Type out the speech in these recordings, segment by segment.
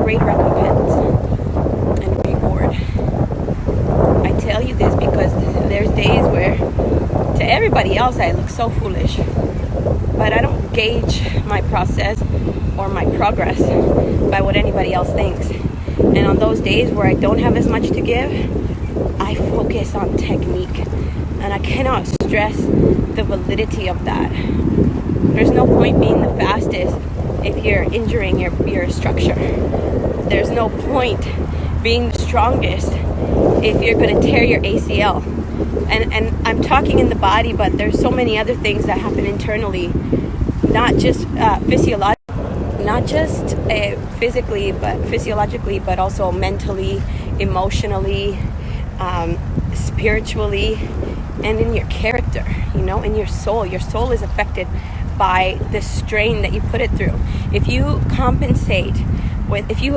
great recompense and reward. I tell you this because there's days where to everybody else I look so foolish, but I don't gauge my process or my progress by what anybody else thinks. And on those days where I don't have as much to give, I focus on technique. And I cannot stress the validity of that. There's no point being the fastest if you're injuring your structure. There's no point being the strongest if you're going to tear your ACL. And I'm talking in the body, but there's so many other things that happen internally, not just physically, but physiologically, but also mentally, emotionally, spiritually, and in your character, in your soul. Your soul is affected by the strain that you put it through. If you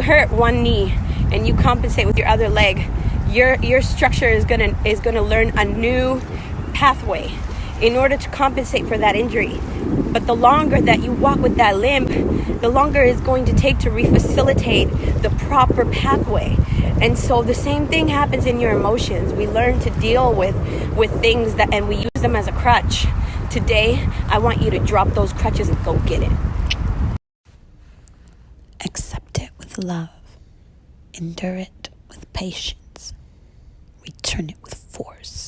hurt one knee and you compensate with your other leg, your structure is gonna learn a new pathway in order to compensate for that injury. But the longer that you walk with that limp, the longer it's going to take to refacilitate the proper pathway. And so the same thing happens in your emotions. We learn to deal with things and we use them as a crutch. Today, I want you to drop those crutches and go get it. Accept it with love. Endure it with patience. Return it with force.